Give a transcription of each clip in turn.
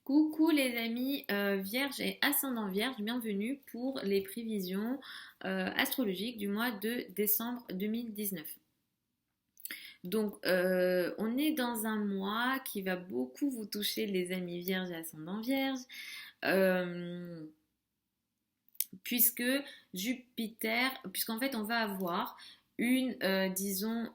Coucou les amis Vierge et ascendant Vierge, bienvenue pour les prévisions astrologiques du mois de décembre 2019. Donc on est dans un mois qui va beaucoup vous toucher les amis Vierge et ascendant Vierge, euh, puisque puisqu'en fait on va avoir une, disons,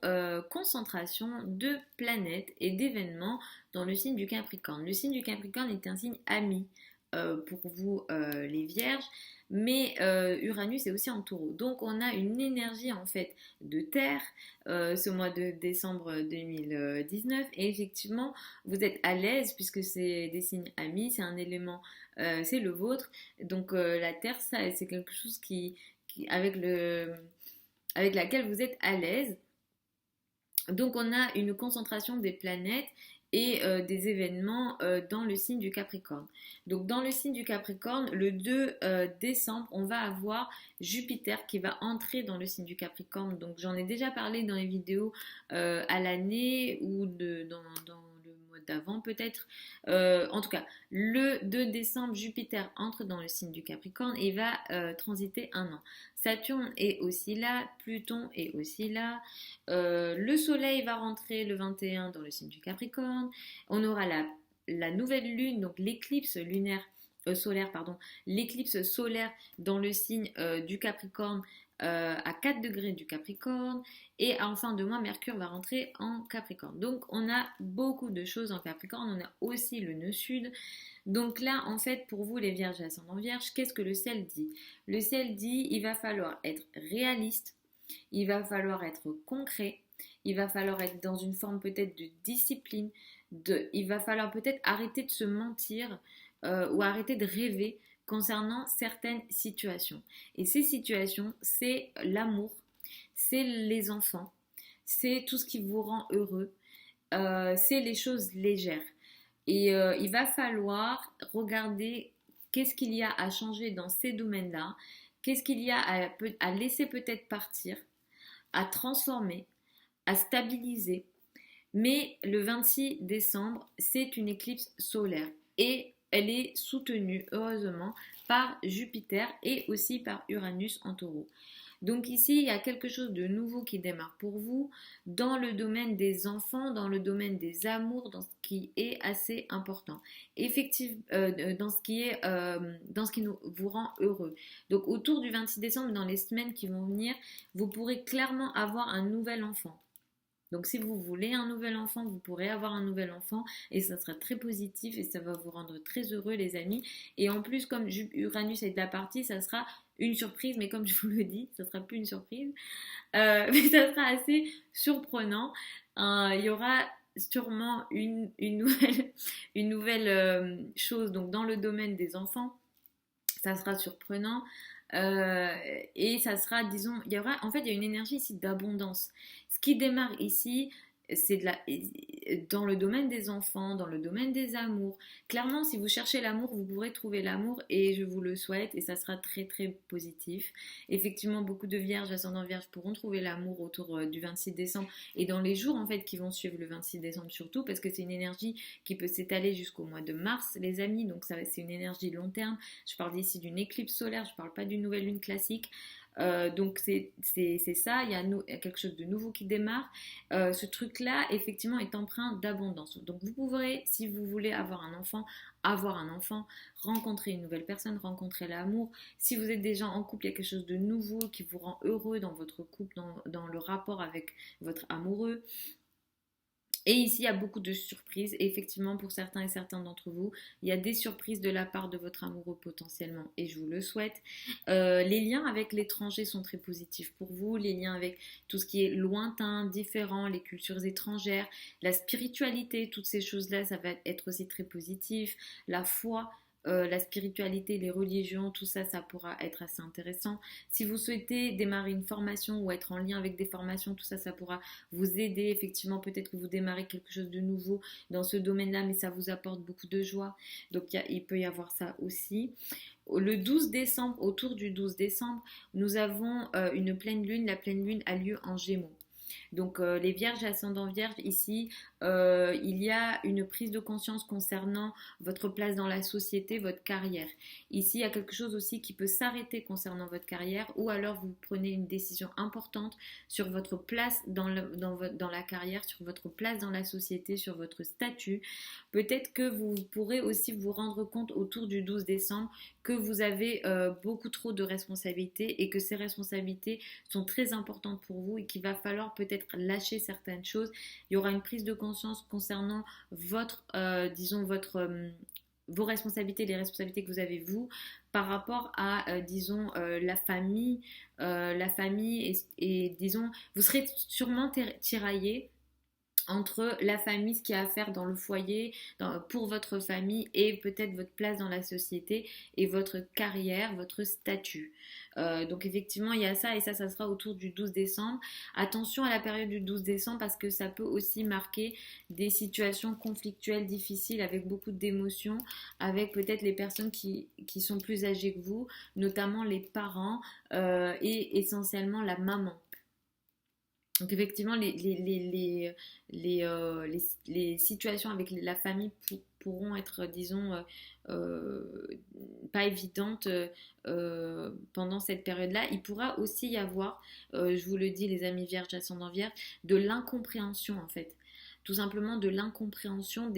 concentration de planètes et d'événements dans le signe du Capricorne. Le signe du Capricorne est un signe ami pour vous, les Vierges, mais Uranus est aussi en taureau. Donc on a une énergie en fait de terre ce mois de décembre 2019 et effectivement vous êtes à l'aise puisque c'est des signes amis, c'est un élément, c'est le vôtre. Donc la terre, ça, c'est quelque chose avec laquelle vous êtes à l'aise. Donc on a une concentration des planètes et des événements dans le signe du Capricorne. Donc dans le signe du Capricorne, le 2 décembre, on va avoir Jupiter qui va entrer dans le signe du Capricorne. Donc j'en ai déjà parlé dans les vidéos à l'année ou dans le mois d'avant peut-être. En tout cas, le 2 décembre, Jupiter entre dans le signe du Capricorne et va transiter un an. Saturne est aussi là, Pluton est aussi là, le Soleil va rentrer le 21 dans le signe du Capricorne, on aura la nouvelle lune, donc l'éclipse lunaire, solaire, pardon, l'éclipse solaire dans le signe du Capricorne à 4 degrés du Capricorne, et en fin de mois, Mercure va rentrer en Capricorne. Donc on a beaucoup de choses en Capricorne, on a aussi le nœud sud. Donc là, en fait, pour vous les Vierges et ascendant Vierge, qu'est-ce que le ciel dit? Le ciel dit il va falloir être réaliste, il va falloir être concret, il va falloir être dans une forme peut-être de discipline, il va falloir peut-être arrêter de se mentir ou arrêter de rêver concernant certaines situations. Et ces situations, c'est l'amour, c'est les enfants, c'est tout ce qui vous rend heureux, c'est les choses légères. Et il va falloir regarder qu'est-ce qu'il y a à changer dans ces domaines-là, qu'est-ce qu'il y a à laisser peut-être partir, à transformer, à stabiliser. Mais le 26 décembre, c'est une éclipse solaire et elle est soutenue, heureusement, par Jupiter et aussi par Uranus en taureau. Donc ici, il y a quelque chose de nouveau qui démarre pour vous dans le domaine des enfants, dans le domaine des amours, dans ce qui est assez important. Effectivement, dans ce qui vous rend heureux. Donc autour du 26 décembre, dans les semaines qui vont venir, vous pourrez clairement avoir un nouvel enfant. Donc si vous voulez un nouvel enfant, vous pourrez avoir un nouvel enfant et ça sera très positif et ça va vous rendre très heureux les amis. Et en plus comme Uranus est de la partie, ça sera une surprise, mais comme je vous le dis, ça sera plus une surprise, mais ça sera assez surprenant. Il y aura sûrement une nouvelle chose donc dans le domaine des enfants, ça sera surprenant. Euh, et ça sera, disons, il y aura, en fait, il y a une énergie ici d'abondance. Ce qui démarre ici, c'est dans le domaine des enfants, dans le domaine des amours. Clairement, si vous cherchez l'amour, vous pourrez trouver l'amour et je vous le souhaite et ça sera très très positif. Effectivement, beaucoup de vierges, ascendant vierges pourront trouver l'amour autour du 26 décembre et dans les jours en fait qui vont suivre le 26 décembre surtout parce que c'est une énergie qui peut s'étaler jusqu'au mois de mars, les amis. Donc ça, c'est une énergie long terme. Je parle ici d'une éclipse solaire, je ne parle pas d'une nouvelle lune classique. Donc c'est ça, il y a quelque chose de nouveau qui démarre. Ce truc-là, effectivement, est empreint d'abondance. Donc vous pourrez, si vous voulez avoir un enfant, rencontrer une nouvelle personne, rencontrer l'amour. Si vous êtes déjà en couple, il y a quelque chose de nouveau qui vous rend heureux dans votre couple, dans le rapport avec votre amoureux. Et ici, il y a beaucoup de surprises. Et effectivement, pour certains et certains d'entre vous, il y a des surprises de la part de votre amoureux potentiellement. Et je vous le souhaite. Les liens avec l'étranger sont très positifs pour vous. Les liens avec tout ce qui est lointain, différent, les cultures étrangères, la spiritualité, toutes ces choses-là, ça va être aussi très positif. La foi. La spiritualité, les religions, tout ça, ça pourra être assez intéressant. Si vous souhaitez démarrer une formation ou être en lien avec des formations, tout ça, ça pourra vous aider. Effectivement, peut-être que vous démarrez quelque chose de nouveau dans ce domaine-là, mais ça vous apporte beaucoup de joie. Donc, il peut y avoir ça aussi. Le 12 décembre, autour du 12 décembre, nous avons une pleine lune. La pleine lune a lieu en Gémeaux. Donc les vierges ascendant vierge ici il y a une prise de conscience concernant votre place dans la société, votre carrière. Ici, il y a quelque chose aussi qui peut s'arrêter concernant votre carrière, ou alors vous prenez une décision importante sur votre place dans la carrière, sur votre place dans la société, sur votre statut. Peut-être que vous pourrez aussi vous rendre compte autour du 12 décembre que vous avez beaucoup trop de responsabilités et que ces responsabilités sont très importantes pour vous et qu'il va falloir peut-être lâcher certaines choses. Il y aura une prise de conscience concernant vos responsabilités, les responsabilités que vous avez vous par rapport à, la famille. Disons, vous serez sûrement tiraillé entre la famille, ce qu'il y a à faire dans le foyer, pour votre famille et peut-être votre place dans la société et votre carrière, votre statut. Donc effectivement, il y a ça et ça sera autour du 12 décembre. Attention à la période du 12 décembre parce que ça peut aussi marquer des situations conflictuelles difficiles avec beaucoup d'émotions, avec peut-être les personnes qui sont plus âgées que vous, notamment les parents et essentiellement la maman. Donc effectivement, les situations avec la famille pourront être, disons, pas évidentes pendant cette période-là. Il pourra aussi y avoir, je vous le dis les amis vierges, ascendant vierge, de l'incompréhension en fait. Tout simplement de l'incompréhension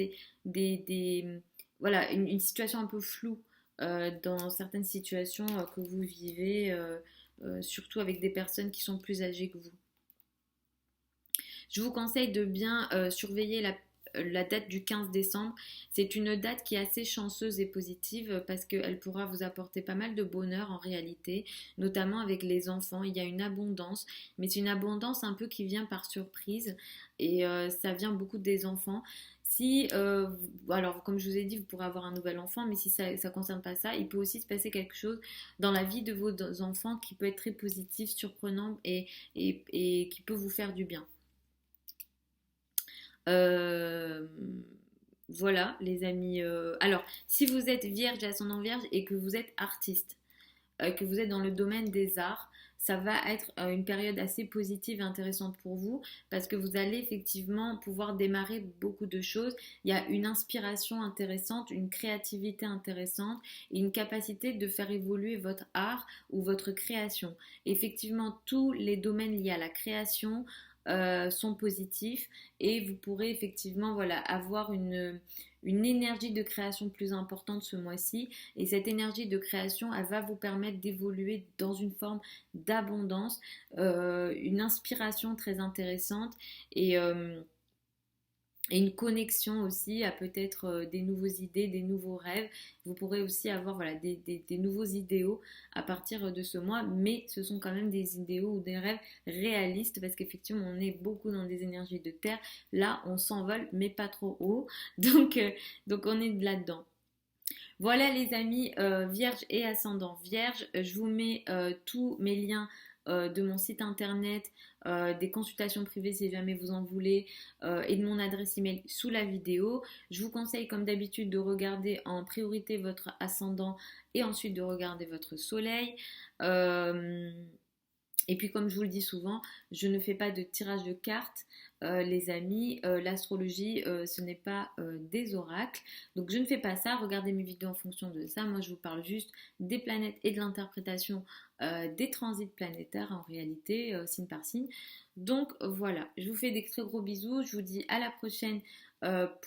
voilà, une situation un peu floue dans certaines situations que vous vivez, surtout avec des personnes qui sont plus âgées que vous. Je vous conseille de bien surveiller la date du 15 décembre. C'est une date qui est assez chanceuse et positive parce qu'elle pourra vous apporter pas mal de bonheur en réalité, notamment avec les enfants. Il y a une abondance, mais c'est une abondance un peu qui vient par surprise et ça vient beaucoup des enfants. Si, alors comme je vous ai dit, vous pourrez avoir un nouvel enfant, mais si ça ne concerne pas ça, il peut aussi se passer quelque chose dans la vie de vos enfants qui peut être très positif, surprenant et qui peut vous faire du bien. Euh, voilà, les amis. Alors, si vous êtes vierge, ascendant vierge et que vous êtes artiste, que vous êtes dans le domaine des arts, ça va être une période assez positive et intéressante pour vous parce que vous allez effectivement pouvoir démarrer beaucoup de choses. Il y a une inspiration intéressante, une créativité intéressante et une capacité de faire évoluer votre art ou votre création. Effectivement, tous les domaines liés à la création sont positifs et vous pourrez effectivement voilà, avoir une énergie de création plus importante ce mois-ci et cette énergie de création elle va vous permettre d'évoluer dans une forme d'abondance, une inspiration très intéressante et une connexion aussi à peut-être des nouvelles idées, des nouveaux rêves. Vous pourrez aussi avoir voilà, des nouveaux idéaux à partir de ce mois, mais ce sont quand même des idéaux ou des rêves réalistes parce qu'effectivement on est beaucoup dans des énergies de terre. Là on s'envole mais pas trop haut, donc on est là-dedans. Voilà les amis, vierge et ascendant vierge, je vous mets tous mes liens de mon site internet, des consultations privées si jamais vous en voulez, et de mon adresse email sous la vidéo. Je vous conseille comme d'habitude de regarder en priorité votre ascendant et ensuite de regarder votre soleil. Et puis comme je vous le dis souvent, je ne fais pas de tirage de cartes, les amis. L'astrologie, ce n'est pas des oracles. Donc je ne fais pas ça. Regardez mes vidéos en fonction de ça. Moi, je vous parle juste des planètes et de l'interprétation des transits planétaires en réalité, signe par signe. Donc voilà, je vous fais des très gros bisous. Je vous dis à la prochaine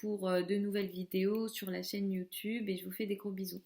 pour de nouvelles vidéos sur la chaîne YouTube et je vous fais des gros bisous.